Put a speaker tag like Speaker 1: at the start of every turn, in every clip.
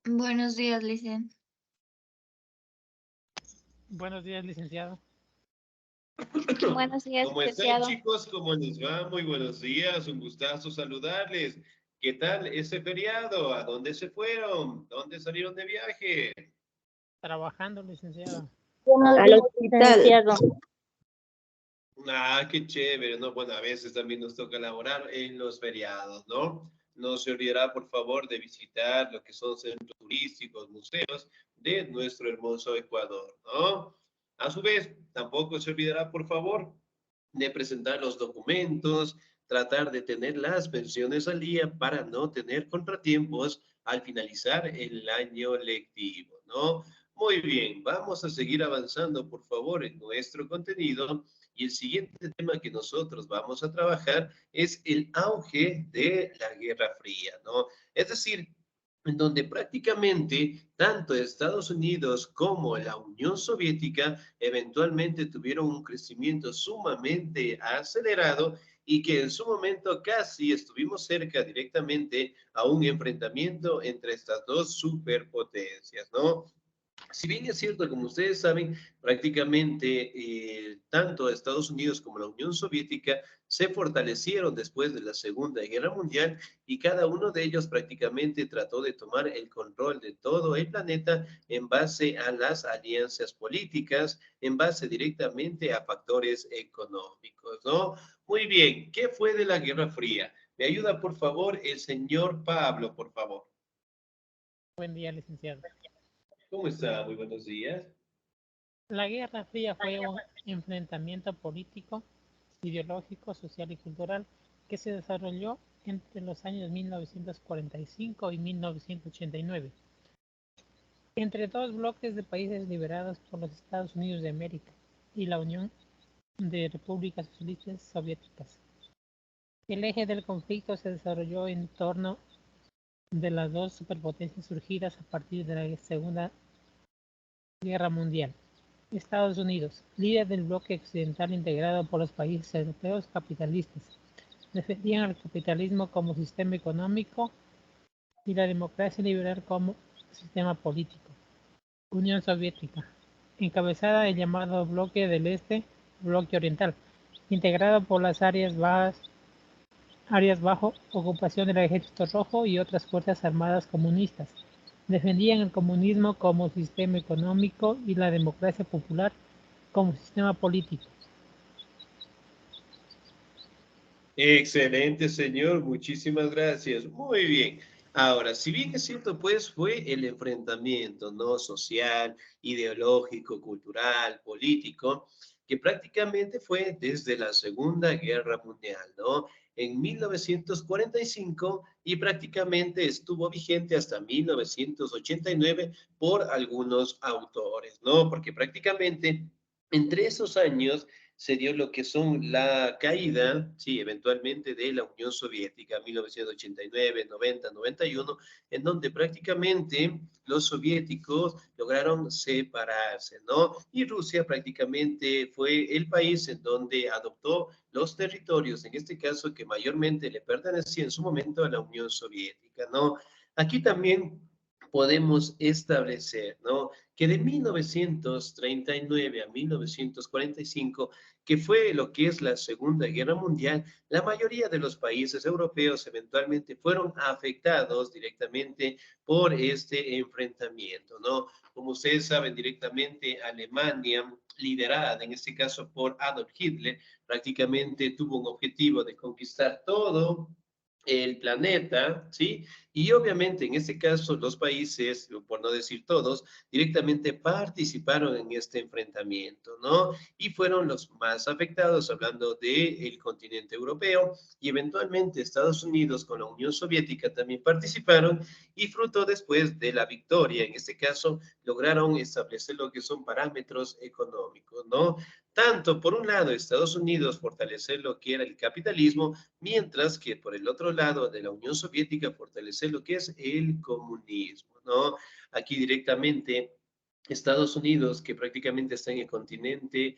Speaker 1: Buenos días, Licen.
Speaker 2: Buenos días, licenciado.
Speaker 3: Buenos días,
Speaker 4: ¿Cómo están,
Speaker 3: licenciado.
Speaker 4: chicos? ¿Cómo les va? Muy buenos días, un gustazo saludarles. ¿Qué tal ese feriado? ¿A dónde se fueron? ¿Dónde salieron de viaje?
Speaker 2: Trabajando, licenciado.
Speaker 3: Al hospital.
Speaker 4: Ah, qué chévere, ¿no? Bueno, a veces también nos toca laborar en los feriados, ¿no? No se olvidará, por favor, de visitar lo que son centros turísticos, museos de nuestro hermoso Ecuador, ¿no? A su vez, tampoco se olvidará, por favor, de presentar los documentos, tratar de tener las pensiones al día para no tener contratiempos al finalizar el año lectivo, ¿no? Muy bien, vamos a seguir avanzando, por favor, en nuestro contenido. Y el siguiente tema que nosotros vamos a trabajar es el auge de la Guerra Fría, ¿no? Es decir, en donde prácticamente tanto Estados Unidos como la Unión Soviética eventualmente tuvieron un crecimiento sumamente acelerado y que en su momento casi estuvimos cerca directamente a un enfrentamiento entre estas dos superpotencias, ¿no? Si bien es cierto, como ustedes saben, prácticamente tanto Estados Unidos como la Unión Soviética se fortalecieron después de la Segunda Guerra Mundial y cada uno de ellos prácticamente trató de tomar el control de todo el planeta en base a las alianzas políticas, en base directamente a factores económicos, ¿no? Muy bien, ¿qué fue de la Guerra Fría? Me ayuda, por favor, el señor Pablo, por favor.
Speaker 2: Buen día, licenciado.
Speaker 4: ¿Cómo está? Muy buenos días.
Speaker 2: La Guerra Fría fue un enfrentamiento político, ideológico, social y cultural que se desarrolló entre los años 1945 y 1989 entre dos bloques de países liderados por los Estados Unidos de América y la Unión de Repúblicas Socialistas Soviéticas. El eje del conflicto se desarrolló en torno de las dos superpotencias surgidas a partir de la Segunda Guerra Mundial. Estados Unidos, líder del bloque occidental integrado por los países europeos capitalistas, defendían el capitalismo como sistema económico y la democracia liberal como sistema político. Unión Soviética, encabezada el llamado Bloque del Este, Bloque Oriental, integrado por las áreas bajo ocupación del Ejército Rojo y otras fuerzas armadas comunistas. Defendían el comunismo como sistema económico y la democracia popular como sistema político.
Speaker 4: Excelente, señor. Muchísimas gracias. Muy bien. Ahora, si bien es cierto, pues fue el enfrentamiento, ¿no? Social, ideológico, cultural, político, que prácticamente fue desde la Segunda Guerra Mundial, ¿no? En 1945 y prácticamente estuvo vigente hasta 1989 por algunos autores, ¿no? Porque prácticamente entre esos años se dio lo que son la caída, sí, eventualmente de la Unión Soviética, 1989, 90, 91, en donde prácticamente los soviéticos lograron separarse, ¿no? Y Rusia prácticamente fue el país en donde adoptó los territorios, en este caso que mayormente le pertenecía en su momento a la Unión Soviética, ¿no? Aquí también podemos establecer, ¿no? Que de 1939 a 1945 que fue lo que es la Segunda Guerra Mundial, la mayoría de los países europeos eventualmente fueron afectados directamente por este enfrentamiento, ¿no? Como ustedes saben, directamente Alemania, liderada en este caso por Adolf Hitler, prácticamente tuvo un objetivo de conquistar todo el planeta, ¿sí? Y obviamente en este caso los países, por no decir todos, directamente participaron en este enfrentamiento, ¿no? Y fueron los más afectados, hablando del continente europeo, y eventualmente Estados Unidos con la Unión Soviética también participaron, y fruto después de la victoria, en este caso, lograron establecer lo que son parámetros económicos, ¿no? Tanto por un lado Estados Unidos fortalecer lo que era el capitalismo, mientras que por el otro lado de la Unión Soviética fortalecer lo que es el comunismo, ¿no? Aquí directamente Estados Unidos, que prácticamente está en el continente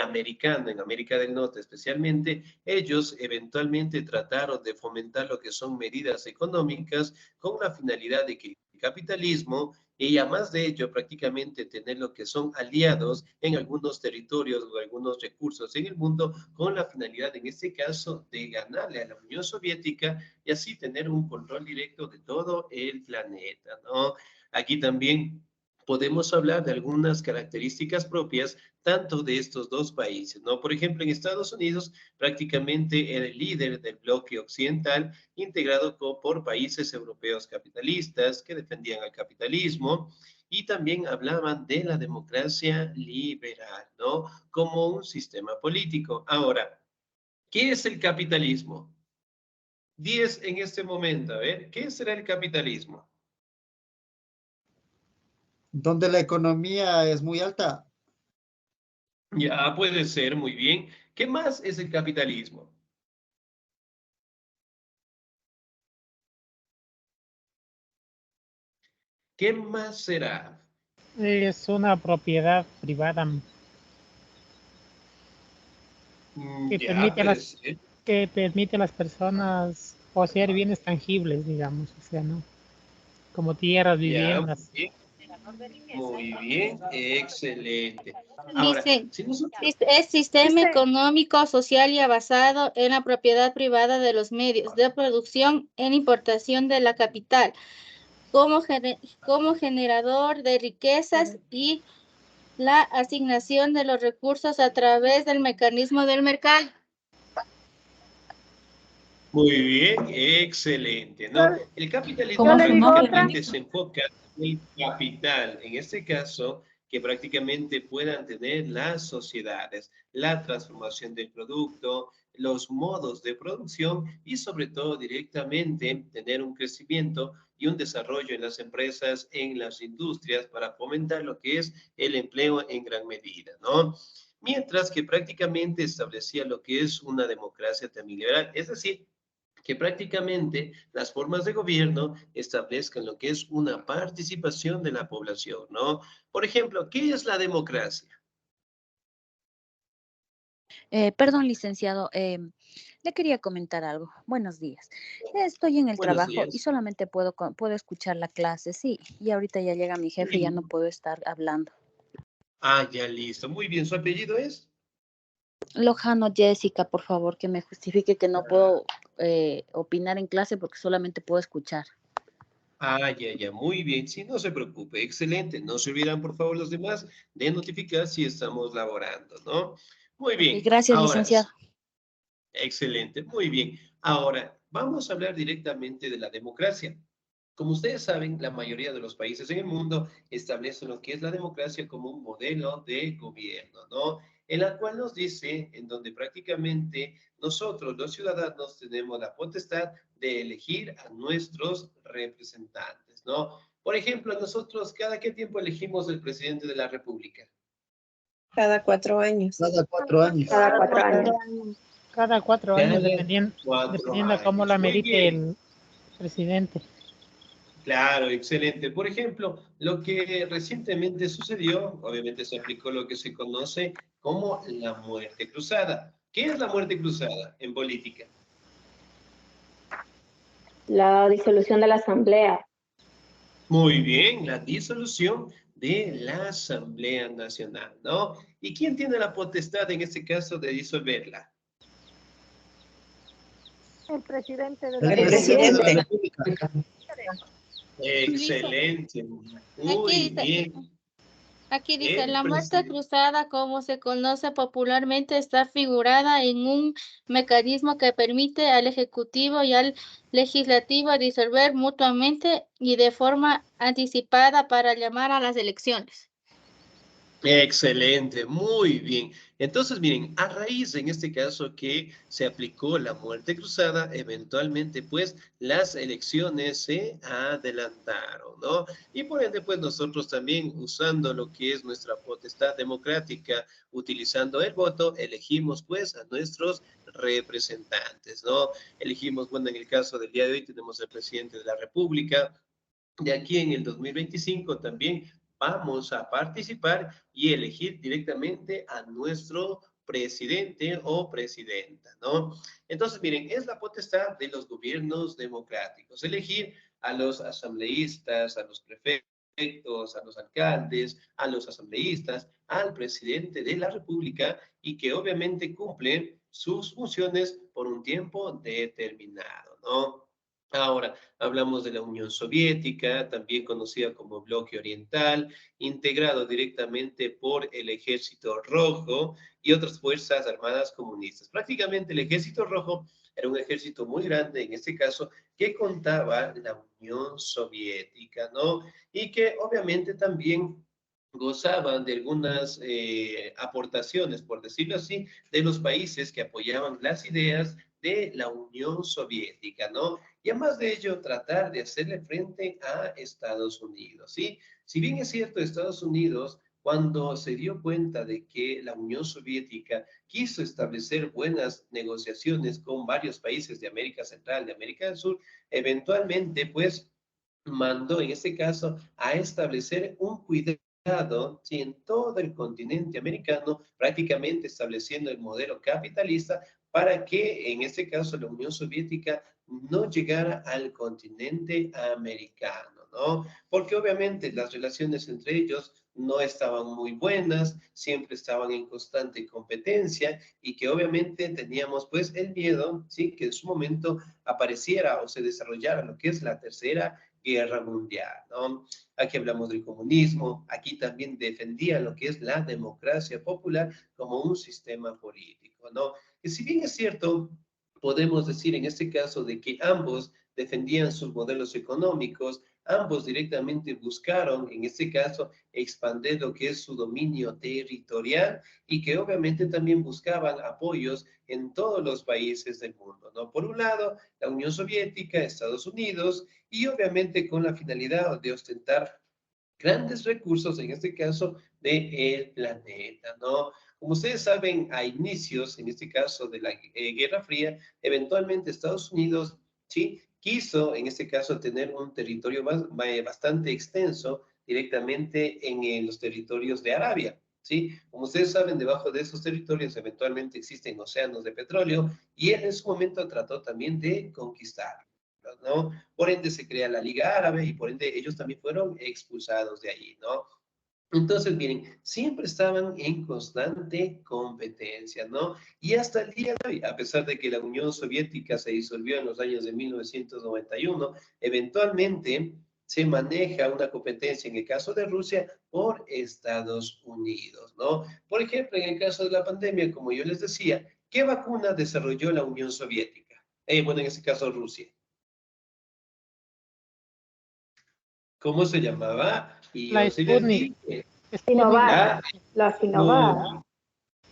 Speaker 4: americano, en América del Norte especialmente, ellos eventualmente trataron de fomentar lo que son medidas económicas con la finalidad de equilibrar capitalismo y además de ello prácticamente tener lo que son aliados en algunos territorios o algunos recursos en el mundo con la finalidad en este caso de ganarle a la Unión Soviética y así tener un control directo de todo el planeta, ¿no? Aquí también podemos hablar de algunas características propias tanto de estos dos países, ¿no? Por ejemplo, en Estados Unidos prácticamente era el líder del bloque occidental integrado por países europeos capitalistas que defendían el capitalismo y también hablaban de la democracia liberal, ¿no? Como un sistema político. Ahora, ¿qué es el capitalismo? 10 en este momento, a ver, ¿qué será el capitalismo?
Speaker 1: Donde la economía es muy alta.
Speaker 4: Ya puede ser, muy bien. ¿Qué más es el capitalismo? ¿Qué más será?
Speaker 2: Es una propiedad privada que
Speaker 4: Ya
Speaker 2: permite a
Speaker 4: puede
Speaker 2: las
Speaker 4: ser.
Speaker 2: que permite a las personas poseer bienes tangibles, digamos, o sea, ¿no? Como tierras,
Speaker 4: Ya, muy
Speaker 2: viviendas.
Speaker 4: bien. Muy bien, excelente. Ahora,
Speaker 3: Dice,
Speaker 4: si nosotros...
Speaker 3: es sistema económico, social y basado en la propiedad privada de los medios de producción en importación de la capital, como generador de riquezas y la asignación de los recursos a través del mecanismo del mercado.
Speaker 4: Muy bien, excelente, ¿no? El capitalismo
Speaker 3: ¿Cómo se llama?
Speaker 4: prácticamente se enfoca en el capital, en este caso, que prácticamente puedan tener las sociedades, la transformación del producto, los modos de producción y sobre todo directamente tener un crecimiento y un desarrollo en las empresas, en las industrias para fomentar lo que es el empleo en gran medida, ¿no? Mientras que prácticamente establecía lo que es una democracia también liberal, es decir, que prácticamente las formas de gobierno establezcan lo que es una participación de la población, ¿no? Por ejemplo, ¿qué es la democracia?
Speaker 5: Perdón, licenciado, le quería comentar algo. Buenos días. Estoy en el
Speaker 4: Buenos
Speaker 5: trabajo y
Speaker 4: días.
Speaker 5: solamente puedo escuchar la clase, sí. Y ahorita ya llega mi jefe y ya no puedo estar hablando.
Speaker 4: Ah, ya listo. Muy bien, ¿su apellido es?
Speaker 5: Lojano Jessica, por favor, que me justifique que no puedo opinar en clase porque solamente puedo escuchar.
Speaker 4: Ah, ya, muy bien. Sí, no se preocupe. Excelente. No se olvidan, por favor, los demás de notificar si estamos laborando, ¿no? Muy
Speaker 5: Ok,
Speaker 4: bien.
Speaker 5: gracias,
Speaker 4: Ahora,
Speaker 5: licenciado.
Speaker 4: excelente. Muy bien. Ahora, vamos a hablar directamente de la democracia. Como ustedes saben, la mayoría de los países en el mundo establecen lo que es la democracia como un modelo de gobierno, ¿no? En la cual nos dice, en donde prácticamente nosotros, los ciudadanos, tenemos la potestad de elegir a nuestros representantes, ¿no? Por ejemplo, nosotros, ¿cada qué tiempo elegimos el presidente de la República?
Speaker 6: Cada 4 años.
Speaker 1: Cada 4 años.
Speaker 3: Cada 4 años.
Speaker 2: Cada 4 años,
Speaker 4: Cada 4
Speaker 2: dependiendo a cómo
Speaker 4: años.
Speaker 2: la
Speaker 4: Muy
Speaker 2: merite
Speaker 4: bien.
Speaker 2: el presidente.
Speaker 4: Claro, excelente. Por ejemplo, lo que recientemente sucedió, obviamente se aplicó lo que se conoce como la muerte cruzada. ¿Qué es la muerte cruzada en política?
Speaker 3: La disolución de la asamblea.
Speaker 4: Muy bien, la disolución de la Asamblea Nacional, ¿no? ¿Y quién tiene la potestad en este caso de disolverla?
Speaker 6: El presidente de
Speaker 1: El
Speaker 6: la
Speaker 3: El
Speaker 1: presidente de la
Speaker 3: presidente.
Speaker 1: República.
Speaker 4: Excelente, muy
Speaker 3: Aquí dice,
Speaker 4: bien.
Speaker 3: aquí dice,
Speaker 4: El
Speaker 3: la muerte
Speaker 4: presidente.
Speaker 3: cruzada, como se conoce popularmente, está figurada en un mecanismo que permite al Ejecutivo y al Legislativo disolver mutuamente y de forma anticipada para llamar a las elecciones.
Speaker 4: Excelente, muy bien. Entonces, miren, a raíz en este caso que se aplicó la muerte cruzada, eventualmente pues las elecciones se adelantaron, ¿no? Y por ende pues nosotros también usando lo que es nuestra potestad democrática, utilizando el voto, elegimos pues a nuestros representantes, ¿no? Elegimos, bueno, en el caso del día de hoy tenemos al presidente de la República. De aquí en el 2025 también vamos a participar y elegir directamente a nuestro presidente o presidenta, ¿no? Entonces, miren, es la potestad de los gobiernos democráticos elegir a los asambleístas, a los prefectos, a los alcaldes, a los asambleístas, al presidente de la República y que obviamente cumplen sus funciones por un tiempo determinado, ¿no? Ahora, hablamos de la Unión Soviética, también conocida como Bloque Oriental, integrado directamente por el Ejército Rojo y otras fuerzas armadas comunistas. Prácticamente el Ejército Rojo era un ejército muy grande, en este caso, que contaba la Unión Soviética, ¿no? Y que obviamente también gozaban de algunas aportaciones, por decirlo así, de los países que apoyaban las ideas de la Unión Soviética, ¿no? Y además de ello, tratar de hacerle frente a Estados Unidos, ¿sí? Si bien es cierto, Estados Unidos, cuando se dio cuenta de que la Unión Soviética quiso establecer buenas negociaciones con varios países de América Central, de América del Sur, eventualmente, pues, mandó en este caso a establecer un cuidado, ¿sí? En todo el continente americano, prácticamente estableciendo el modelo capitalista para que en este caso la Unión Soviética no llegara al continente americano, ¿no? Porque obviamente las relaciones entre ellos no estaban muy buenas, siempre estaban en constante competencia y que obviamente teníamos pues el miedo, ¿sí? Que en su momento apareciera o se desarrollara lo que es la Tercera Guerra Mundial, ¿no? Aquí hablamos del comunismo, aquí también defendían lo que es la democracia popular como un sistema político, ¿no? Que si bien es cierto, podemos decir en este caso de que ambos defendían sus modelos económicos, ambos directamente buscaron, en este caso, expandir lo que es su dominio territorial y que obviamente también buscaban apoyos en todos los países del mundo, ¿no? Por un lado, la Unión Soviética, Estados Unidos, y obviamente con la finalidad de ostentar grandes recursos, en este caso, del planeta, ¿no? Como ustedes saben, a inicios, en este caso de la Guerra Fría, eventualmente Estados Unidos, ¿sí? Quiso, en este caso, tener un territorio bastante extenso directamente en los territorios de Arabia, ¿sí? Como ustedes saben, debajo de esos territorios eventualmente existen océanos de petróleo y él en su momento trató también de conquistar, ¿no? Por ende se crea la Liga Árabe y por ende ellos también fueron expulsados de allí, ¿no? Entonces, miren, siempre estaban en constante competencia, ¿no? Y hasta el día de hoy, a pesar de que la Unión Soviética se disolvió en los años de 1991, eventualmente se maneja una competencia en el caso de Rusia por Estados Unidos, ¿no? Por ejemplo, en el caso de la pandemia, como yo les decía, ¿qué vacuna desarrolló la Unión Soviética? Bueno, en este caso Rusia. ¿Cómo se llamaba? Y
Speaker 2: La
Speaker 4: yo sí les
Speaker 2: Sputnik.
Speaker 4: dije.
Speaker 6: Sinovac, la
Speaker 4: Muy,
Speaker 6: Sinovac.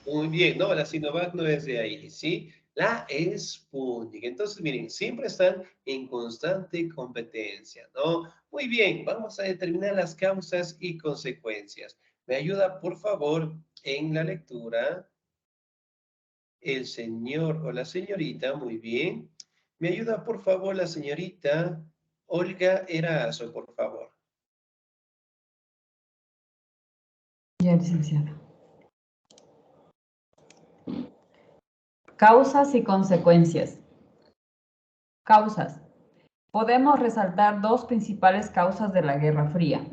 Speaker 4: muy bien, no, la Sinovac no es de ahí, ¿sí? La Sputnik. Entonces, miren, siempre están en constante competencia, ¿no? Muy bien, vamos a determinar las causas y consecuencias. ¿Me ayuda, por favor, en la lectura? El señor o la señorita, muy bien. ¿Me ayuda, por favor, la señorita Olga Erazo, por favor?
Speaker 7: Ya, licenciada. Causas y consecuencias. Causas. Podemos resaltar dos principales causas de la Guerra Fría.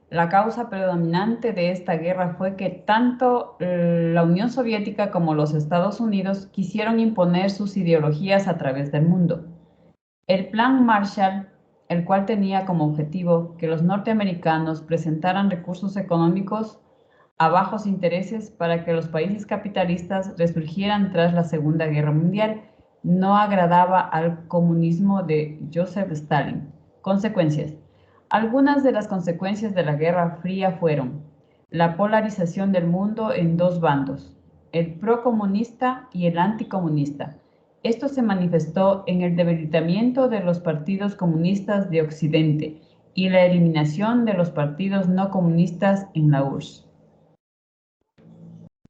Speaker 7: La causa predominante de esta guerra fue que tanto la Unión Soviética como los Estados Unidos quisieron imponer sus ideologías a través del mundo. El Plan Marshall, el cual tenía como objetivo que los norteamericanos presentaran recursos económicos a bajos intereses para que los países capitalistas resurgieran tras la Segunda Guerra Mundial, no agradaba al comunismo de Joseph Stalin. Consecuencias. Algunas de las consecuencias de la Guerra Fría fueron la polarización del mundo en dos bandos, el procomunista y el anticomunista. Esto se manifestó en el debilitamiento de los partidos comunistas de Occidente y la eliminación de los partidos no comunistas en la URSS.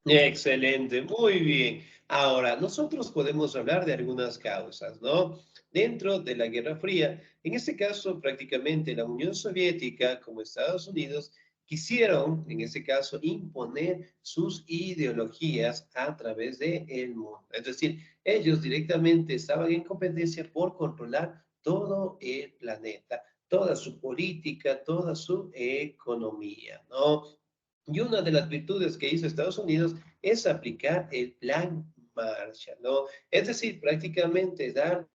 Speaker 4: Excelente, muy bien. Ahora, nosotros podemos hablar de algunas causas, ¿no? Dentro de la Guerra Fría, en este caso prácticamente la Unión Soviética como Estados Unidos quisieron, en este caso, imponer sus ideologías a través del mundo. Es decir, ellos directamente estaban en competencia por controlar todo el planeta, toda su política, toda su economía, ¿no? Y una de las virtudes que hizo Estados Unidos es aplicar el Plan Marshall, ¿no? Es decir, prácticamente dar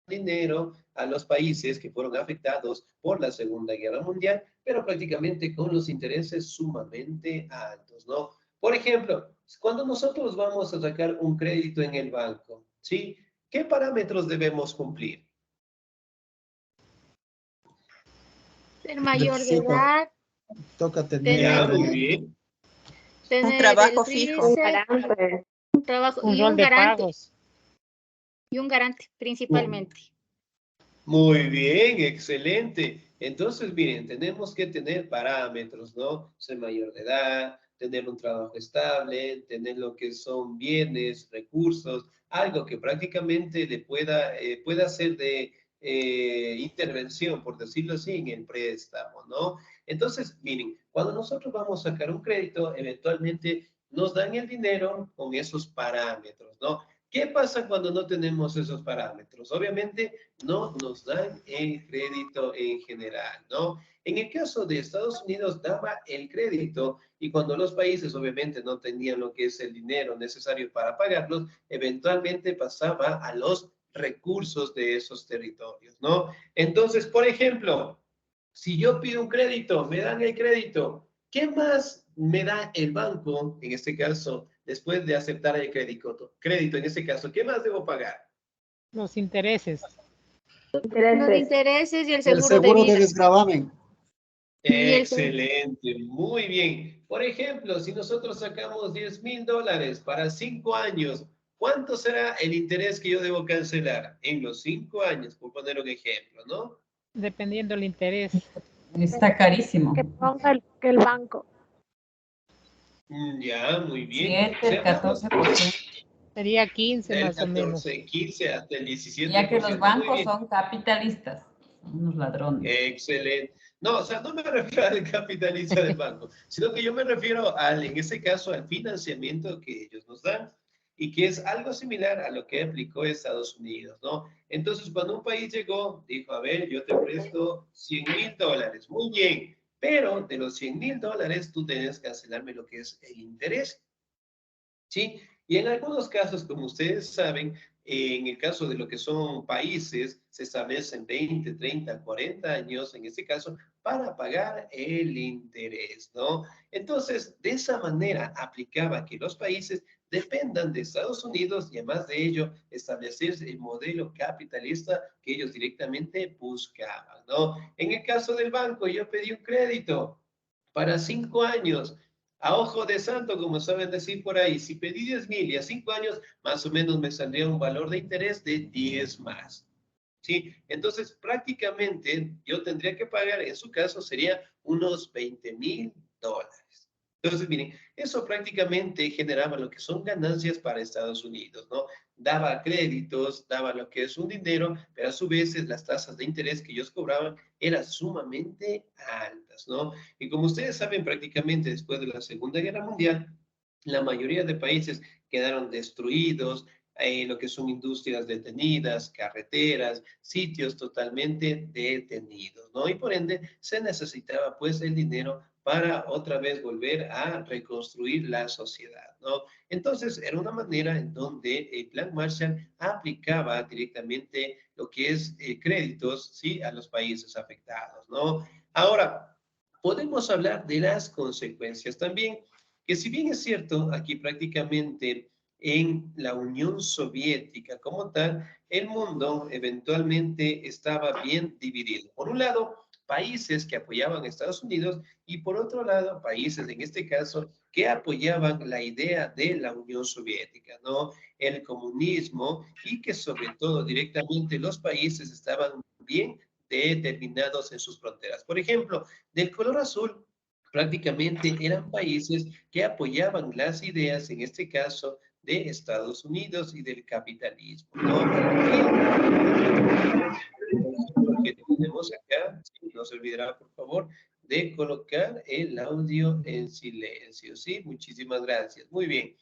Speaker 4: dinero a los países que fueron afectados por la Segunda Guerra Mundial, pero prácticamente con los intereses sumamente altos, ¿no? Por ejemplo, cuando nosotros vamos a sacar un crédito en el banco, ¿sí? ¿Qué parámetros debemos cumplir?
Speaker 3: Ser mayor de
Speaker 1: Sí,
Speaker 3: edad,
Speaker 1: toca
Speaker 4: Ya,
Speaker 1: tener
Speaker 4: muy bien.
Speaker 3: tener
Speaker 8: Un trabajo
Speaker 3: el
Speaker 8: fijo.
Speaker 6: Un
Speaker 3: RICE,
Speaker 6: garante.
Speaker 3: un trabajo
Speaker 2: Un
Speaker 3: y
Speaker 2: rol
Speaker 3: un
Speaker 2: de
Speaker 3: garante,
Speaker 2: pagos.
Speaker 3: principalmente.
Speaker 4: Muy bien, excelente. Entonces, miren, tenemos que tener parámetros, ¿no? Ser mayor de edad, tener un trabajo estable, tener lo que son bienes, recursos, algo que prácticamente le pueda ser de intervención, por decirlo así, en el préstamo, ¿no? Entonces, miren, cuando nosotros vamos a sacar un crédito, eventualmente nos dan el dinero con esos parámetros, ¿no? ¿Qué pasa cuando no tenemos esos parámetros? Obviamente no nos dan el crédito en general, ¿no? En el caso de Estados Unidos daba el crédito y cuando los países obviamente no tenían lo que es el dinero necesario para pagarlos, eventualmente pasaba a los recursos de esos territorios, ¿no? Entonces, por ejemplo, si yo pido un crédito, me dan el crédito, ¿qué más me da el banco, en este caso, después de aceptar el crédito, en este caso, ¿qué más debo pagar?
Speaker 2: Los intereses.
Speaker 3: Los
Speaker 6: Intereses.
Speaker 3: intereses y el
Speaker 1: el
Speaker 3: seguro de
Speaker 1: seguro de
Speaker 3: vida.
Speaker 1: desgravamen.
Speaker 3: Y el
Speaker 4: Excelente, muy bien. Por ejemplo, si nosotros sacamos $10,000 para 5 años, ¿cuánto será el interés que yo debo cancelar en los 5 años? Por poner un ejemplo, ¿no?
Speaker 2: Dependiendo del interés.
Speaker 7: Está carísimo.
Speaker 6: Que ponga el banco.
Speaker 4: Ya, muy bien.
Speaker 7: 7,
Speaker 4: Si
Speaker 7: el
Speaker 4: hablamos
Speaker 7: 14%.
Speaker 2: Sería 15
Speaker 4: del
Speaker 2: más o menos.
Speaker 4: 14, 15 hasta el 17%.
Speaker 7: Ya que los
Speaker 4: Muy
Speaker 7: bancos
Speaker 4: bien.
Speaker 7: son capitalistas, son unos ladrones.
Speaker 4: Excelente. No, o sea, no me refiero al capitalista del banco, sino que yo me refiero en este caso, al financiamiento que ellos nos dan y que es algo similar a lo que aplicó Estados Unidos, ¿no? Entonces, cuando un país llegó, dijo, a ver, yo te presto $100,000, muy bien, pero de los $100,000 tú tienes que cancelarme lo que es el interés. ¿Sí? Y en algunos casos, como ustedes saben, en el caso de lo que son países, se establecen 20, 30, 40 años, en este caso, para pagar el interés, ¿no? Entonces, de esa manera aplicaba que los países dependan de Estados Unidos y además de ello, establecer el modelo capitalista que ellos directamente buscaban, ¿no? En el caso del banco, yo pedí un crédito para 5 años. A ojo de santo, como saben decir por ahí, si pedí 10,000 y a 5 años, más o menos me saldría un valor de interés de 10 más. ¿Sí? Entonces, prácticamente yo tendría que pagar, en su caso, sería unos $20,000. Entonces, miren, eso prácticamente generaba lo que son ganancias para Estados Unidos, ¿no? Daba créditos, daba lo que es un dinero, pero a su vez las tasas de interés que ellos cobraban eran sumamente altas, ¿no? Y como ustedes saben, prácticamente después de la Segunda Guerra Mundial, la mayoría de países quedaron destruidos, lo que son industrias detenidas, carreteras, sitios totalmente detenidos, ¿no? Y por ende se necesitaba pues el dinero para otra vez volver a reconstruir la sociedad, ¿no? Entonces era una manera en donde el Plan Marshall aplicaba directamente lo que es créditos, ¿sí? A los países afectados, ¿no? Ahora, podemos hablar de las consecuencias también, que si bien es cierto, aquí prácticamente en la Unión Soviética como tal, el mundo eventualmente estaba bien dividido. Por un lado, países que apoyaban a Estados Unidos y por otro lado, países, en este caso, que apoyaban la idea de la Unión Soviética, ¿no? El comunismo y que sobre todo directamente los países estaban bien determinados en sus fronteras. Por ejemplo, del color azul, prácticamente eran países que apoyaban las ideas, en este caso, de Estados Unidos y del capitalismo, ¿no? Y que tenemos acá, si no se olvidará, por favor, de colocar el audio en silencio, ¿sí? Muchísimas gracias. Muy bien.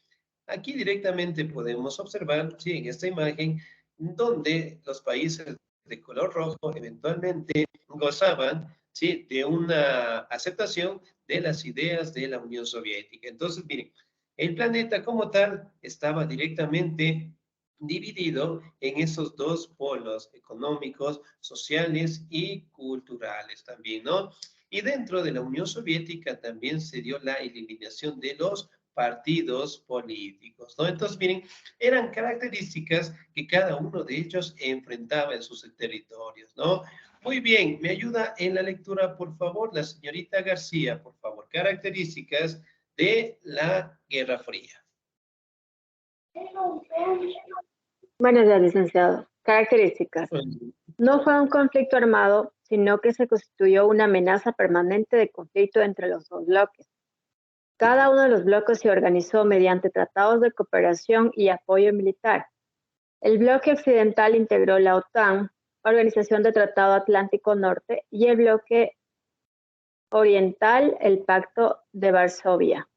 Speaker 4: Aquí directamente podemos observar, sí, en esta imagen, donde los países de color rojo eventualmente gozaban, sí, de una aceptación de las ideas de la Unión Soviética. Entonces, miren, el planeta como tal estaba directamente dividido en esos dos polos económicos, sociales y culturales también, ¿no? Y dentro de la Unión Soviética también se dio la eliminación de los partidos políticos, ¿no? Entonces, miren, eran características que cada uno de ellos enfrentaba en sus territorios, ¿no? Muy bien, me ayuda en la lectura, por favor, la señorita García, por favor. Características de la Guerra Fría.
Speaker 6: Buenos días, licenciado. Características. No fue un conflicto armado, sino que se constituyó una amenaza permanente de conflicto entre los dos bloques. Cada uno de los bloques se organizó mediante tratados de cooperación y apoyo militar. El bloque occidental integró la OTAN, Organización de Tratado Atlántico Norte, y el bloque oriental, el Pacto de Varsovia.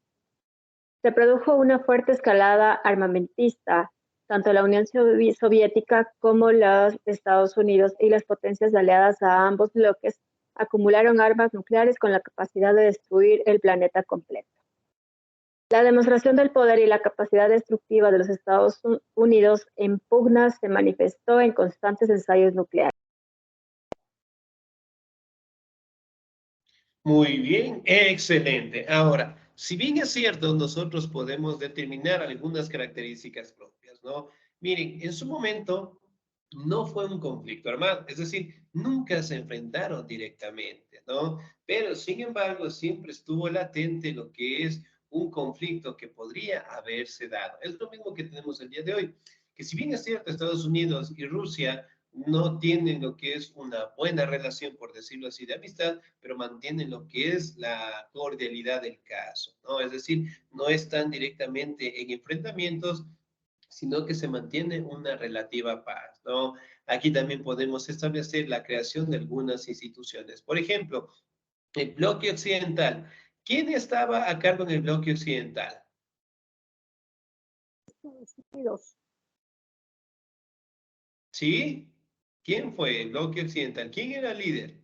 Speaker 6: Se produjo una fuerte escalada armamentista. Tanto la Unión Soviética como los Estados Unidos y las potencias aliadas a ambos bloques acumularon armas nucleares con la capacidad de destruir el planeta completo. La demostración del poder y la capacidad destructiva de los Estados Unidos en pugna se manifestó en constantes ensayos nucleares.
Speaker 4: Muy bien, excelente. Ahora, si bien es cierto, nosotros podemos determinar algunas características propias, ¿no? Miren, en su momento no fue un conflicto armado, es decir, nunca se enfrentaron directamente, ¿no? Pero, sin embargo, siempre estuvo latente lo que es un conflicto que podría haberse dado. Es lo mismo que tenemos el día de hoy, que si bien es cierto, Estados Unidos y Rusia no tienen lo que es una buena relación, por decirlo así, de amistad, pero mantienen lo que es la cordialidad del caso, ¿no? Es decir, no están directamente en enfrentamientos, sino que se mantiene una relativa paz, ¿no? Aquí también podemos establecer la creación de algunas instituciones. Por ejemplo, el bloque occidental. ¿Quién estaba a cargo en el bloque occidental?
Speaker 6: Estados Unidos.
Speaker 4: ¿Sí? ¿Quién fue el bloque occidental? ¿Quién era el líder?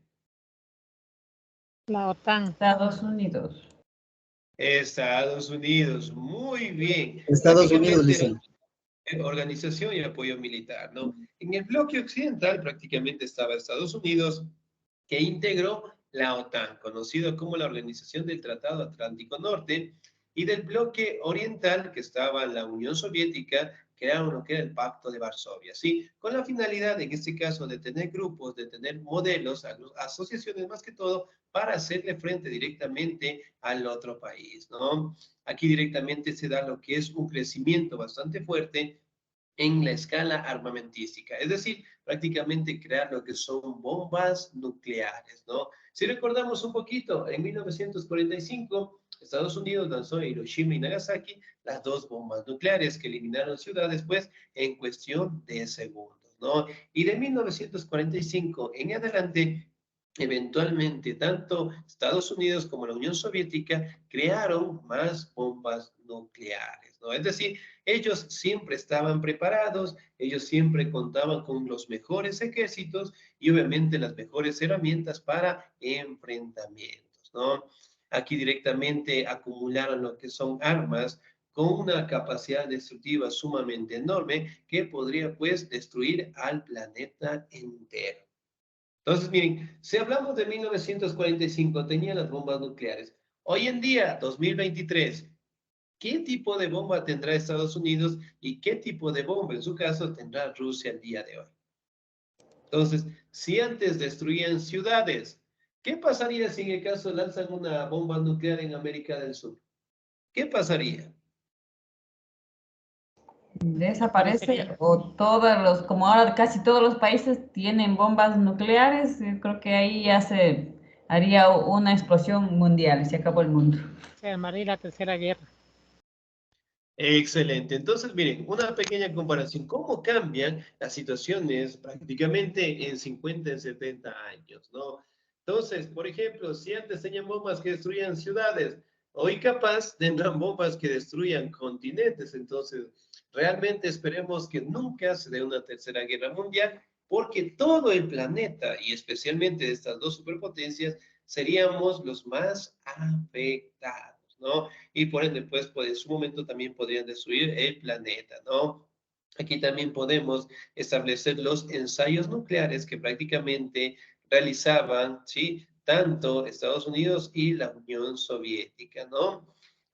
Speaker 2: La OTAN.
Speaker 7: Estados Unidos.
Speaker 4: Estados Unidos, muy bien.
Speaker 1: Estados Unidos,
Speaker 4: Prácticamente
Speaker 1: licenciado.
Speaker 4: organización y apoyo militar, ¿no? En el bloque occidental prácticamente estaba Estados Unidos, que integró la OTAN, conocido como la Organización del Tratado Atlántico Norte, y del bloque oriental, que estaba la Unión Soviética, crearon lo que era el Pacto de Varsovia, ¿sí? Con la finalidad, en este caso, de tener grupos, de tener modelos, asociaciones más que todo, para hacerle frente directamente al otro país, ¿no? Aquí directamente se da lo que es un crecimiento bastante fuerte en la escala armamentística, es decir, prácticamente crear lo que son bombas nucleares, ¿no? Si recordamos un poquito, en 1945, Estados Unidos lanzó en Hiroshima y Nagasaki las dos bombas nucleares que eliminaron ciudades, pues, en cuestión de segundos, ¿no? Y de 1945 en adelante, eventualmente, tanto Estados Unidos como la Unión Soviética crearon más bombas nucleares, ¿no? Es decir, ellos siempre estaban preparados, ellos siempre contaban con los mejores ejércitos y obviamente las mejores herramientas para enfrentamientos, ¿no? Aquí directamente acumularon lo que son armas con una capacidad destructiva sumamente enorme que podría pues destruir al planeta entero. Entonces, miren, si hablamos de 1945, tenía las bombas nucleares. Hoy en día, 2023, ¿qué tipo de bomba tendrá Estados Unidos y qué tipo de bomba, en su caso, tendrá Rusia el día de hoy? Entonces, si antes destruían ciudades, ¿qué pasaría si en el caso lanzan una bomba nuclear en América del Sur? ¿Qué pasaría?
Speaker 7: Desaparece o todos los, como ahora casi todos los países tienen bombas nucleares, creo que ahí ya se haría una explosión mundial y se acabó el mundo.
Speaker 2: Se armaría la tercera guerra.
Speaker 4: Excelente. Entonces, miren, una pequeña comparación. ¿Cómo cambian las situaciones prácticamente en 50, en 70 años, ¿no? Entonces, por ejemplo, si antes tenían bombas que destruían ciudades, hoy capaz tendrán bombas que destruyan continentes. Entonces, realmente esperemos que nunca se dé una tercera guerra mundial, porque todo el planeta, y especialmente estas dos superpotencias, seríamos los más afectados, ¿no? Y por ende, pues en su momento también podrían destruir el planeta, ¿no? Aquí también podemos establecer los ensayos nucleares que prácticamente realizaban, ¿sí? Tanto Estados Unidos y la Unión Soviética, ¿no?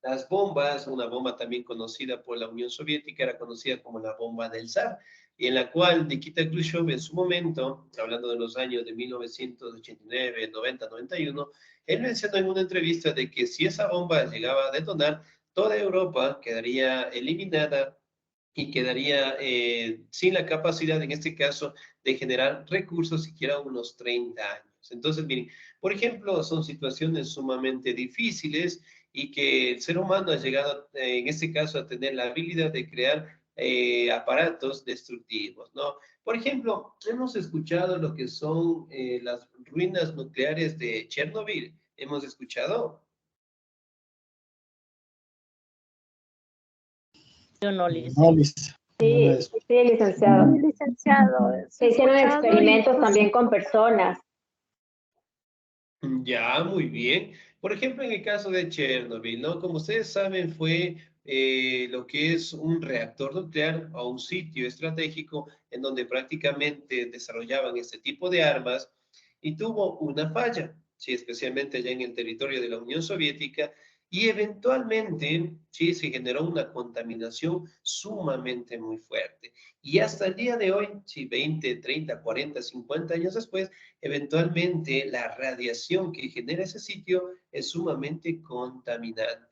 Speaker 4: Las bombas, una bomba también conocida por la Unión Soviética, era conocida como la bomba del zar, y en la cual Nikita Khrushchev en su momento, hablando de los años de 1989, 90, 91, él mencionó en una entrevista de que si esa bomba llegaba a detonar, toda Europa quedaría eliminada y quedaría sin la capacidad, en este caso, de generar recursos siquiera unos 30 años. Entonces, miren, por ejemplo, son situaciones sumamente difíciles y que el ser humano ha llegado, en este caso, a tener la habilidad de crear aparatos destructivos, ¿no? Por ejemplo, hemos escuchado lo que son las ruinas nucleares de Chernobyl. ¿Hemos escuchado?
Speaker 5: Yo no,
Speaker 1: No, Lisa.
Speaker 6: Sí, sí, licenciado.
Speaker 8: Sí, licenciado.
Speaker 6: Se hicieron
Speaker 8: escuchado y,
Speaker 6: experimentos
Speaker 8: pues,
Speaker 6: también con personas.
Speaker 4: Ya, muy bien. Por ejemplo, en el caso de Chernobyl, ¿no? Como ustedes saben, fue lo que es un reactor nuclear o un sitio estratégico en donde prácticamente desarrollaban este tipo de armas y tuvo una falla, sí, especialmente allá en el territorio de la Unión Soviética, y eventualmente, sí, se generó una contaminación sumamente muy fuerte. Y hasta el día de hoy, sí, 20, 30, 40, 50 años después, eventualmente la radiación que genera ese sitio es sumamente contaminante.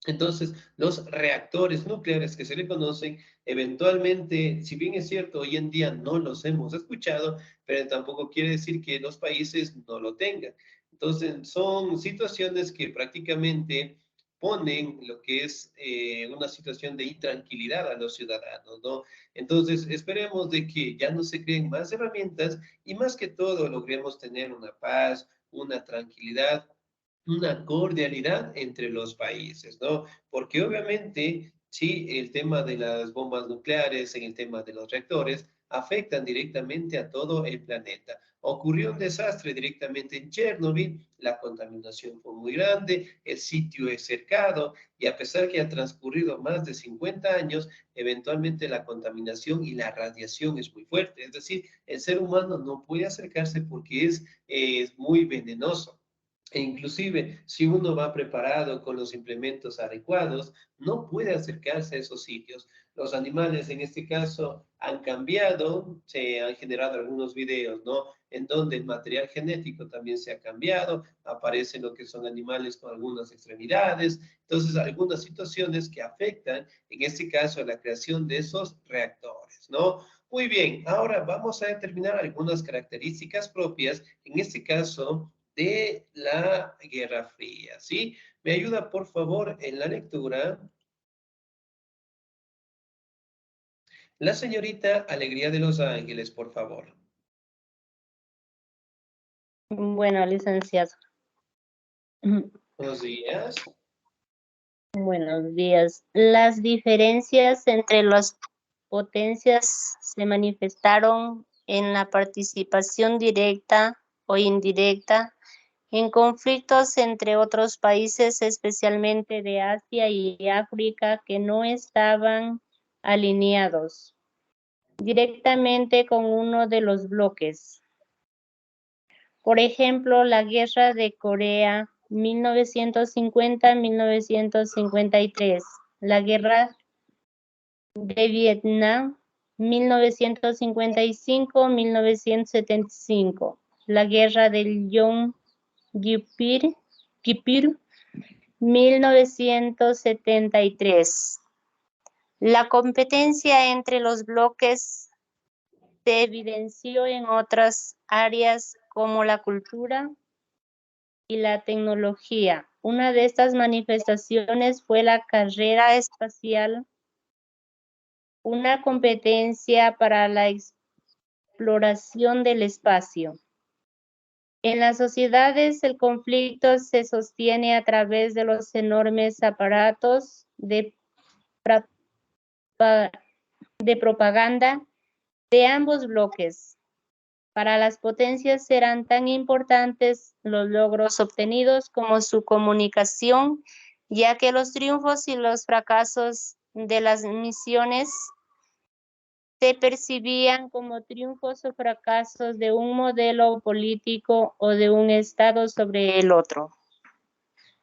Speaker 4: Entonces, los reactores nucleares que se le conocen, eventualmente, si bien es cierto, hoy en día no los hemos escuchado, pero tampoco quiere decir que los países no lo tengan. Entonces, son situaciones que prácticamente ponen lo que es una situación de intranquilidad a los ciudadanos, ¿no? Entonces, esperemos de que ya no se creen más herramientas y más que todo logremos tener una paz, una tranquilidad, una cordialidad entre los países, ¿no? Porque obviamente, sí, el tema de las bombas nucleares, en el tema de los reactores, afectan directamente a todo el planeta. Ocurrió un desastre directamente en Chernobyl, la contaminación fue muy grande, el sitio es cercado y a pesar que ha transcurrido más de 50 años, eventualmente la contaminación y la radiación es muy fuerte. Es decir, el ser humano no puede acercarse porque es muy venenoso. E inclusive, si uno va preparado con los implementos adecuados, no puede acercarse a esos sitios. Los animales, en este caso, han cambiado, se han generado algunos videos, ¿no? En donde el material genético también se ha cambiado, aparecen lo que son animales con algunas extremidades, entonces algunas situaciones que afectan, en este caso, la creación de esos reactores, ¿no? Muy bien, ahora vamos a determinar algunas características propias, en este caso, de la Guerra Fría, ¿sí? ¿Me ayuda, por favor, en la lectura? La señorita Alegría de Los Ángeles, por favor.
Speaker 3: Bueno, licenciado.
Speaker 4: Buenos días.
Speaker 3: Buenos días. Las diferencias entre las potencias se manifestaron en la participación directa o indirecta en conflictos entre otros países, especialmente de Asia y África, que no estaban alineados directamente con uno de los bloques. Por ejemplo, la Guerra de Corea 1950-1953, la Guerra de Vietnam 1955-1975, la Guerra del Yom Kippur 1973. La competencia entre los bloques se evidenció en otras áreas como la cultura y la tecnología. Una de estas manifestaciones fue la carrera espacial, una competencia para la exploración del espacio. En las sociedades el conflicto se sostiene a través de los enormes aparatos de propaganda de ambos bloques. Para las potencias serán tan importantes los logros obtenidos como su comunicación, ya que los triunfos y los fracasos de las misiones se percibían como triunfos o fracasos de un modelo político o de un Estado sobre el otro.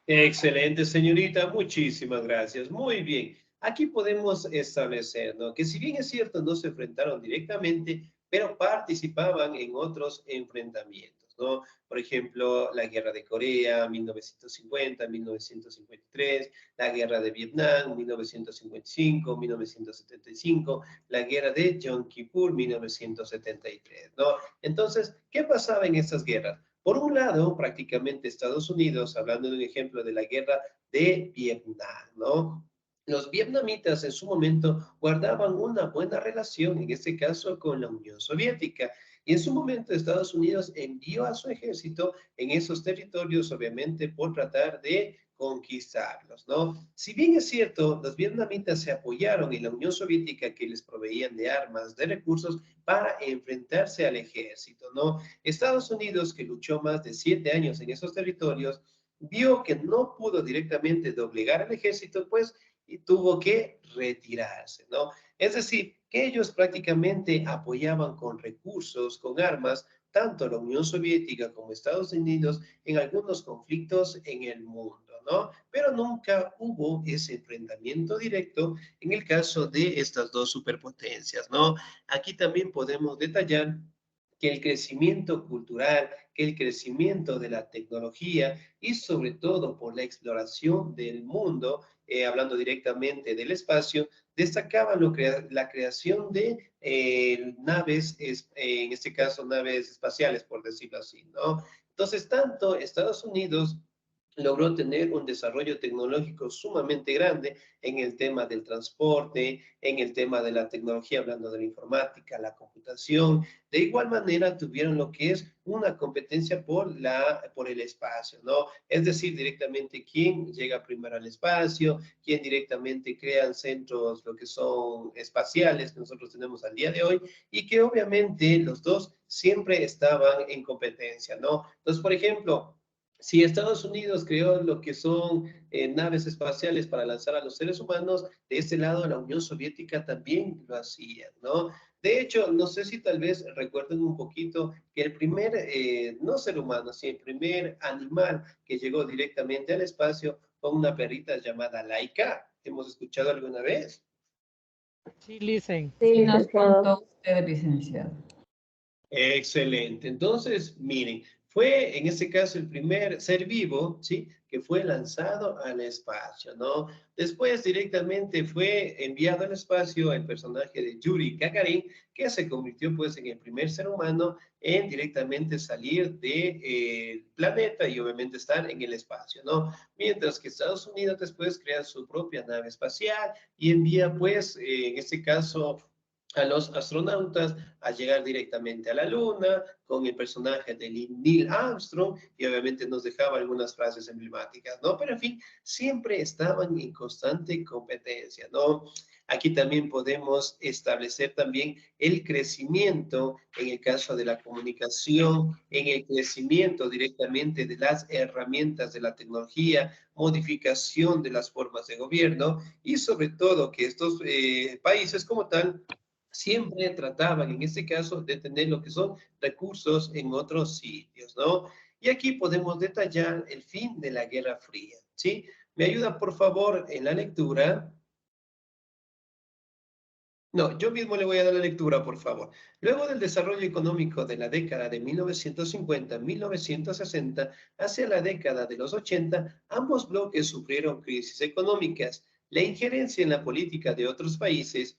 Speaker 4: Excelente, señorita. Muchísimas gracias. Muy bien. Aquí podemos establecer, ¿no?, que si bien es cierto, no se enfrentaron directamente, pero participaban en otros enfrentamientos, ¿no? Por ejemplo, la Guerra de Corea, 1950, 1953, la Guerra de Vietnam, 1955, 1975, la Guerra de Yom Kippur, 1973, ¿no? Entonces, ¿qué pasaba en estas guerras? Por un lado, prácticamente Estados Unidos, hablando de un ejemplo de la guerra de Vietnam, ¿no? Los vietnamitas en su momento guardaban una buena relación, en este caso con la Unión Soviética. Y en su momento Estados Unidos envió a su ejército en esos territorios, obviamente, por tratar de conquistarlos, ¿no? Si bien es cierto, los vietnamitas se apoyaron en la Unión Soviética, que les proveían de armas, de recursos para enfrentarse al ejército, ¿no? Estados Unidos, que luchó más de 7 años en esos territorios, vio que no pudo directamente doblegar al ejército, pues, y tuvo que retirarse, ¿no? Es decir, que ellos prácticamente apoyaban con recursos, con armas, tanto la Unión Soviética como Estados Unidos en algunos conflictos en el mundo, ¿no? Pero nunca hubo ese enfrentamiento directo en el caso de estas dos superpotencias, ¿no? Aquí también podemos detallar que el crecimiento cultural, que el crecimiento de la tecnología y sobre todo por la exploración del mundo, hablando directamente del espacio, destacaba la creación de naves, en este caso naves espaciales, por decirlo así, ¿no? Entonces, tanto Estados Unidos logró tener un desarrollo tecnológico sumamente grande en el tema del transporte, en el tema de la tecnología, hablando de la informática, la computación. De igual manera tuvieron lo que es una competencia por el espacio, ¿no? Es decir, directamente quién llega primero al espacio, quién directamente crean centros, lo que son espaciales, que nosotros tenemos al día de hoy, y que obviamente los dos siempre estaban en competencia, ¿no? Entonces, por ejemplo, si Estados Unidos creó lo que son naves espaciales para lanzar a los seres humanos, de este lado la Unión Soviética también lo hacía, ¿no? De hecho, no sé si tal vez recuerden un poquito que el primer, no ser humano, sino el primer animal que llegó directamente al espacio fue una perrita llamada Laika. ¿Hemos escuchado alguna vez?
Speaker 2: Sí, listen.
Speaker 6: Sí,
Speaker 7: Nos
Speaker 6: licenciado.
Speaker 7: contó usted, licenciado.
Speaker 4: Excelente. Entonces, miren, fue en este caso el primer ser vivo, ¿sí?, que fue lanzado al espacio, ¿no? Después directamente fue enviado al espacio el personaje de Yuri Gagarin, que se convirtió pues en el primer ser humano en directamente salir del planeta y obviamente estar en el espacio, ¿no? Mientras que Estados Unidos después crea su propia nave espacial y envía pues, en este caso, a los astronautas a llegar directamente a la Luna, con el personaje de Neil Armstrong, y obviamente nos dejaba algunas frases emblemáticas, ¿no? Pero en fin, siempre estaban en constante competencia, ¿no? Aquí también podemos establecer también el crecimiento en el caso de la comunicación, en el crecimiento directamente de las herramientas de la tecnología, modificación de las formas de gobierno y sobre todo que estos países como tal siempre trataban, en este caso, de tener lo que son recursos en otros sitios, ¿no? Y aquí podemos detallar el fin de la Guerra Fría, ¿sí? ¿Me ayuda, por favor, en la lectura? No, yo mismo le voy a dar la lectura, por favor. Luego del desarrollo económico de la década de 1950-1960 hacia la década de los 80, ambos bloques sufrieron crisis económicas. La injerencia en la política de otros países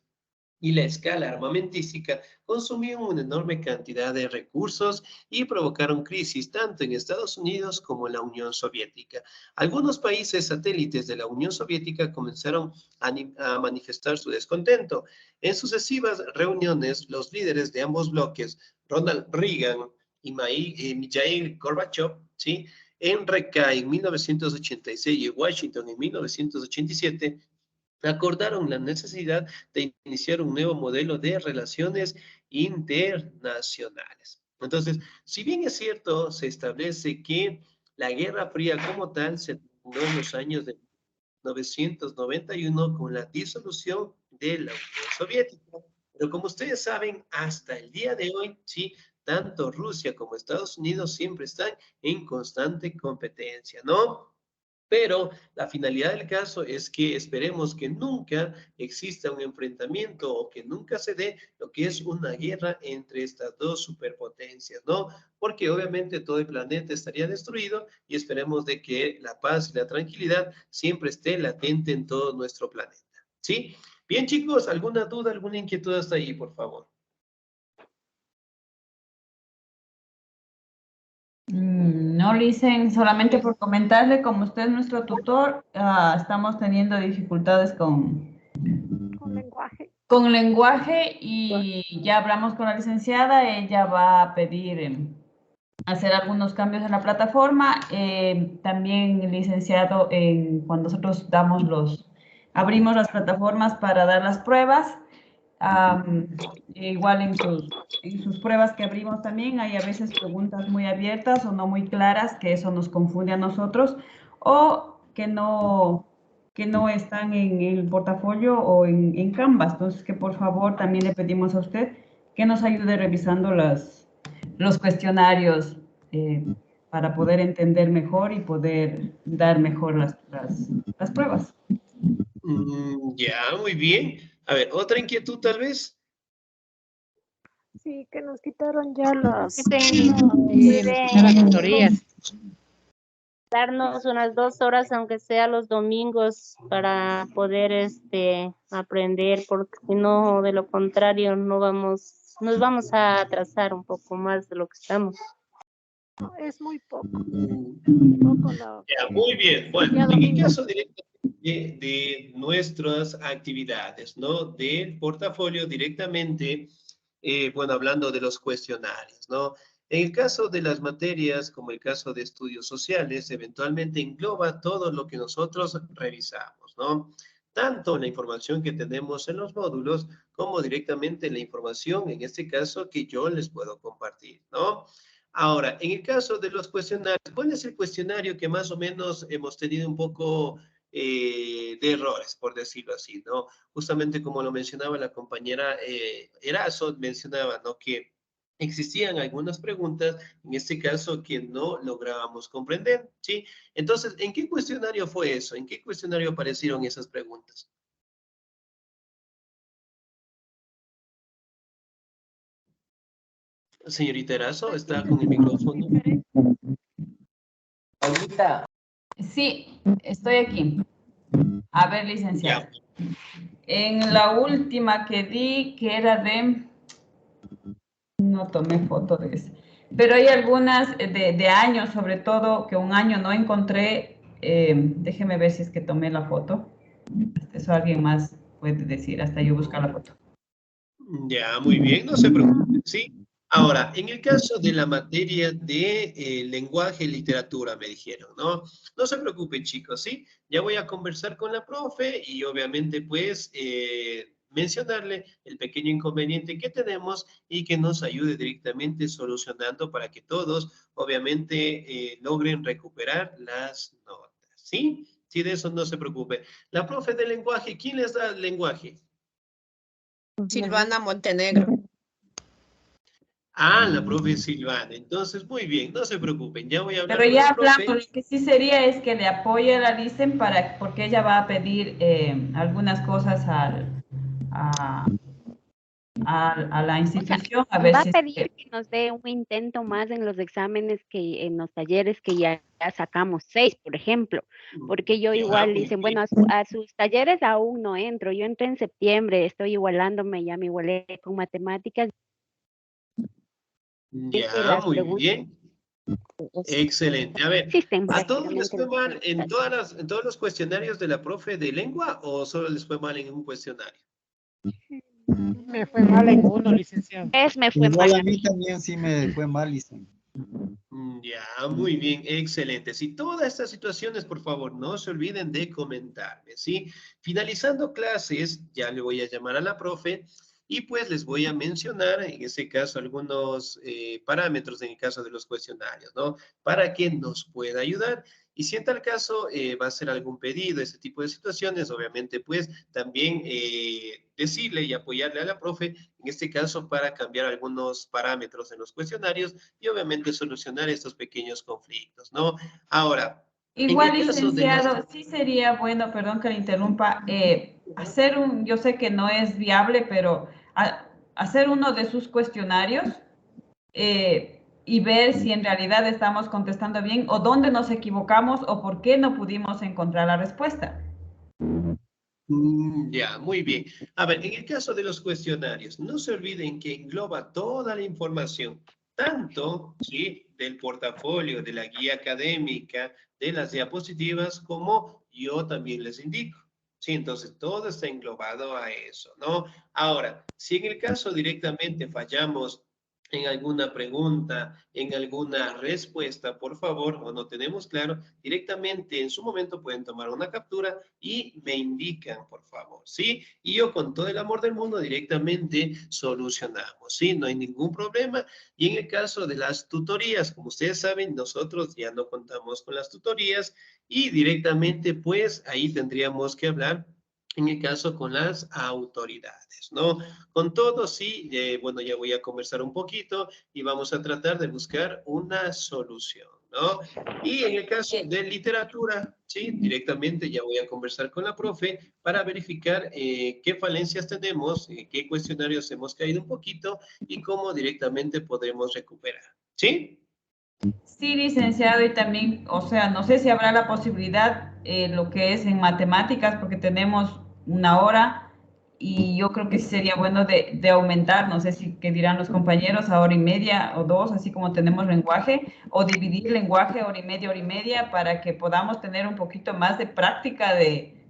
Speaker 4: y la escala armamentística consumían una enorme cantidad de recursos y provocaron crisis tanto en Estados Unidos como en la Unión Soviética. Algunos países satélites de la Unión Soviética comenzaron a manifestar su descontento. En sucesivas reuniones, los líderes de ambos bloques, Ronald Reagan Mikhail Gorbachev, ¿sí? En Recay en 1986 y en Washington en 1987, acordaron la necesidad de iniciar un nuevo modelo de relaciones internacionales. Entonces, si bien es cierto, se establece que la Guerra Fría como tal se terminó en los años de 1991 con la disolución de la Unión Soviética. Pero como ustedes saben, hasta el día de hoy, sí, tanto Rusia como Estados Unidos siempre están en constante competencia, ¿no? Pero la finalidad del caso es que esperemos que nunca exista un enfrentamiento o que nunca se dé lo que es una guerra entre estas dos superpotencias, ¿no? Porque obviamente todo el planeta estaría destruido y esperemos de que la paz y la tranquilidad siempre esté latente en todo nuestro planeta, ¿sí? Bien, chicos, ¿alguna duda, alguna inquietud hasta ahí, por favor?
Speaker 7: No, Licen, solamente por comentarle, como usted es nuestro tutor, estamos teniendo dificultades con lenguaje y ya hablamos con la licenciada, ella va a pedir hacer algunos cambios en la plataforma. También, licenciado, cuando nosotros abrimos las plataformas para dar las pruebas, igual en sus pruebas que abrimos también hay a veces preguntas muy abiertas o no muy claras, que eso nos confunde a nosotros, o que no están en el portafolio o en Canvas. Entonces, que por favor también le pedimos a usted que nos ayude revisando los cuestionarios para poder entender mejor y poder dar mejor las pruebas.
Speaker 4: Ya, muy bien. A ver, ¿otra inquietud tal vez?
Speaker 8: Sí, que nos quitaron ya las
Speaker 9: tutorías. Darnos unas 2 horas, aunque sea los domingos, para poder aprender, porque si no, de lo contrario, nos vamos a atrasar un poco más de lo que estamos.
Speaker 8: es muy poco.
Speaker 4: Ya, muy bien. Bueno, en el caso directamente de nuestras actividades, ¿no? Del portafolio directamente, bueno, hablando de los cuestionarios, ¿no? En el caso de las materias, como el caso de estudios sociales, eventualmente engloba todo lo que nosotros revisamos, ¿no? Tanto la información que tenemos en los módulos, como directamente la información, en este caso, que yo les puedo compartir, ¿no? Ahora, en el caso de los cuestionarios, ¿cuál es el cuestionario que más o menos hemos tenido un poco de errores, por decirlo así, ¿no? Justamente como lo mencionaba la compañera Erazo, mencionaba, ¿no? Que existían algunas preguntas, en este caso, que no lográbamos comprender, ¿sí? Entonces, ¿en qué cuestionario fue eso? ¿En qué cuestionario aparecieron esas preguntas? Señorita Erazo, ¿está con el micrófono?
Speaker 7: Ahorita. Sí, estoy aquí. A ver, licenciada. En la última que di, que era no tomé foto de eso, pero hay algunas de años, sobre todo, que un año no encontré. Déjeme ver si es que tomé la foto. Eso alguien más puede decir, hasta yo buscar la foto.
Speaker 4: Ya, muy bien, no se preocupen, ¿sí? Ahora, en el caso de la materia de lenguaje y literatura, me dijeron, ¿no? No se preocupen, chicos, ¿sí? Ya voy a conversar con la profe y obviamente, pues, mencionarle el pequeño inconveniente que tenemos y que nos ayude directamente solucionando para que todos, obviamente, logren recuperar las notas, ¿sí? Sí, de eso no se preocupe. La profe de lenguaje, ¿quién les da el lenguaje?
Speaker 10: Silvana Montenegro.
Speaker 4: Ah, la profe Silvana. Entonces, muy bien, no se preocupen, ya voy a hablar
Speaker 7: Pero
Speaker 4: con
Speaker 7: ya
Speaker 4: la profe.
Speaker 7: hablamos, lo que sí sería es que le apoye a la Licen porque ella va a pedir algunas cosas a la institución. A ver
Speaker 11: Va
Speaker 7: si
Speaker 11: a pedir que nos dé un intento más en los exámenes que en los talleres que ya sacamos 6, por ejemplo, porque yo igual dicen, bueno, a sus talleres aún no entro, yo entré en septiembre, estoy igualándome, ya me igualé con matemáticas.
Speaker 4: Ya, muy bien. Excelente. A ver, ¿a todos les fue mal en todos los cuestionarios de la profe de lengua o solo les fue mal en un cuestionario?
Speaker 2: Me fue mal en uno, licenciado.
Speaker 11: Me fue
Speaker 1: Igual
Speaker 11: mal.
Speaker 1: a mí también sí me fue mal, Licen.
Speaker 4: Ya, muy bien, excelente. Si todas estas situaciones, por favor, no se olviden de comentarme, ¿sí? Finalizando clases, ya le voy a llamar a la profe y pues les voy a mencionar, en ese caso, algunos parámetros en el caso de los cuestionarios, ¿no? Para que nos pueda ayudar. Y si en tal caso va a hacer algún pedido, ese tipo de situaciones, obviamente, pues también decirle y apoyarle a la profe, en este caso, para cambiar algunos parámetros en los cuestionarios y obviamente solucionar estos pequeños conflictos, ¿no? Ahora,
Speaker 7: igual,
Speaker 4: en el caso de las...
Speaker 7: licenciado, sí sería bueno, perdón que le interrumpa, hacer yo sé que no es viable, pero hacer uno de sus cuestionarios y ver si en realidad estamos contestando bien o dónde nos equivocamos o por qué no pudimos encontrar la respuesta.
Speaker 4: Ya, muy bien. A ver, en el caso de los cuestionarios, no se olviden que engloba toda la información, tanto, ¿sí?, del portafolio, de la guía académica, de las diapositivas, como yo también les indico. Sí, entonces todo está englobado a eso, ¿no? Ahora, si en el caso directamente fallamos en alguna pregunta, en alguna respuesta, por favor, o no tenemos claro, directamente en su momento pueden tomar una captura y me indican, por favor, ¿sí? Y yo con todo el amor del mundo directamente solucionamos, ¿sí? No hay ningún problema. Y en el caso de las tutorías, como ustedes saben, nosotros ya no contamos con las tutorías y directamente, pues, ahí tendríamos que hablar en el caso con las autoridades, ¿no? Con todo, sí, bueno, ya voy a conversar un poquito y vamos a tratar de buscar una solución, ¿no? Y en el caso de literatura, sí, directamente ya voy a conversar con la profe para verificar qué falencias tenemos, qué cuestionarios hemos caído un poquito y cómo directamente podemos recuperar, ¿sí?
Speaker 7: Sí, licenciado, y también, o sea, no sé si habrá la posibilidad, lo que es en matemáticas, porque tenemos una hora y yo creo que sí sería bueno de aumentar, no sé si qué dirán los compañeros, a hora y media o dos, así como tenemos lenguaje, o dividir lenguaje hora y media, para que podamos tener un poquito más de práctica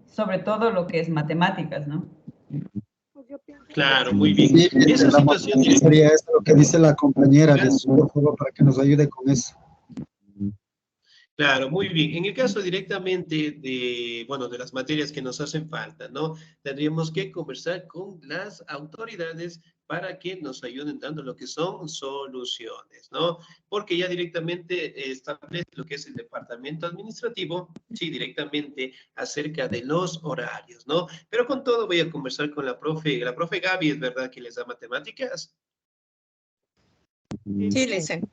Speaker 7: sobre todo lo que es matemáticas, ¿no?
Speaker 4: Claro, muy bien.
Speaker 1: Sí,
Speaker 4: Esa situación
Speaker 1: sería eso lo que dice la compañera, por favor, para que nos ayude con eso.
Speaker 4: Claro, muy bien. En el caso directamente de, bueno, de las materias que nos hacen falta, ¿no? Tendríamos que conversar con las autoridades para que nos ayuden dando lo que son soluciones, ¿no? Porque ya directamente establece lo que es el departamento administrativo, sí, directamente acerca de los horarios, ¿no? Pero con todo voy a conversar con la profe Gaby, ¿es verdad que les da matemáticas?
Speaker 10: Sí, Licen.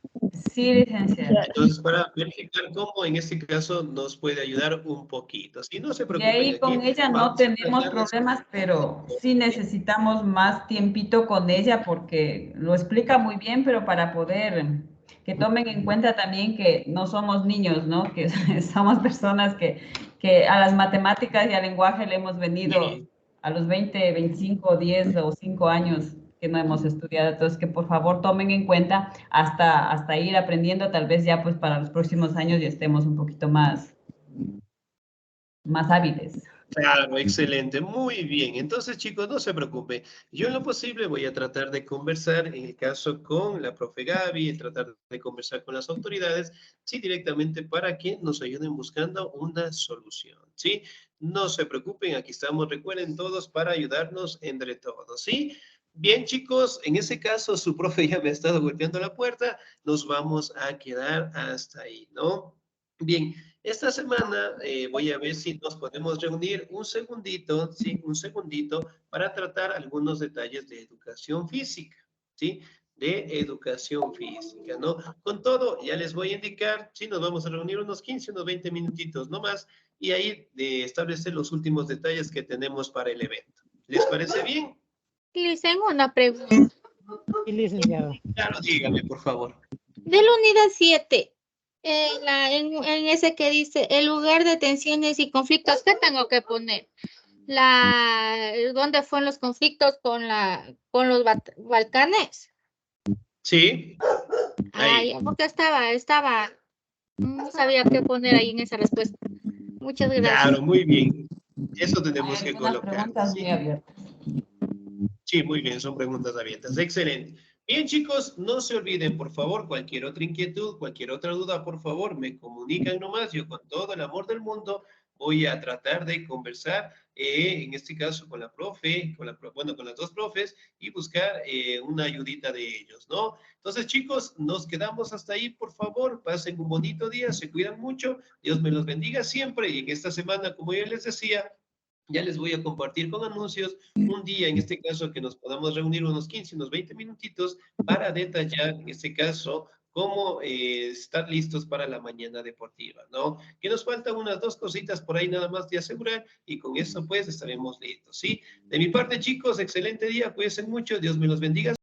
Speaker 7: Sí, licenciada.
Speaker 4: Entonces, para verificar cómo en este caso nos puede ayudar un poquito. Si no se
Speaker 7: De
Speaker 4: preocupen,
Speaker 7: ahí con
Speaker 4: aquí
Speaker 7: ella no
Speaker 4: vamos a
Speaker 7: tenemos
Speaker 4: tratar de...
Speaker 7: problemas, pero sí necesitamos más tiempito con ella porque lo explica muy bien, pero para poder que tomen en cuenta también que no somos niños, ¿no? Que somos personas que a las matemáticas y al lenguaje le hemos venido a los 20, 25, 10 o 5 años que no hemos estudiado. Entonces, que por favor tomen en cuenta hasta ir aprendiendo, tal vez ya pues para los próximos años ya estemos un poquito más hábiles.
Speaker 4: Claro, excelente, muy bien. Entonces, chicos, no se preocupen. Yo en lo posible voy a tratar de conversar, en el caso con la profe Gaby, tratar de conversar con las autoridades, sí, directamente para que nos ayuden buscando una solución, ¿sí? No se preocupen, aquí estamos, recuerden todos, para ayudarnos entre todos, ¿sí? Bien, chicos, en ese caso su profe ya me ha estado golpeando la puerta, nos vamos a quedar hasta ahí, ¿no? Bien, esta semana voy a ver si nos podemos reunir un segundito, ¿sí? Un segundito para tratar algunos detalles de educación física, ¿sí? De educación física, ¿no? Con todo, ya les voy a indicar, sí, nos vamos a reunir unos 15, unos 20 minutitos nomás y ahí establecer los últimos detalles que tenemos para el evento. ¿Les parece bien?
Speaker 3: Les tengo una pregunta.
Speaker 2: Sí, licenciado.
Speaker 4: Claro, dígame, por favor.
Speaker 3: De la unidad 7, en ese que dice, el lugar de tensiones y conflictos, ¿qué tengo que poner? ¿Dónde fueron los conflictos con los Balcanes?
Speaker 4: Sí.
Speaker 3: Ahí. Porque no sabía qué poner ahí en esa respuesta. Muchas gracias.
Speaker 4: Claro, muy bien. Eso tenemos que colocar.
Speaker 7: Preguntas muy abiertas.
Speaker 4: Sí. Sí, muy bien, son preguntas abiertas. Excelente. Bien, chicos, no se olviden, por favor, cualquier otra inquietud, cualquier otra duda, por favor, me comunican nomás. Yo con todo el amor del mundo voy a tratar de conversar, en este caso con la profe, bueno, con las dos profes y buscar una ayudita de ellos, ¿no? Entonces, chicos, nos quedamos hasta ahí, por favor. Pasen un bonito día, se cuidan mucho. Dios me los bendiga siempre. Y en esta semana, como yo les decía, ya les voy a compartir con anuncios un día, en este caso, que nos podamos reunir unos 15, unos 20 minutitos para detallar, en este caso, cómo estar listos para la mañana deportiva, ¿no? Que nos faltan unas 2 cositas por ahí nada más de asegurar y con eso pues estaremos listos, ¿sí? De mi parte, chicos, excelente día, cuídense mucho, Dios me los bendiga.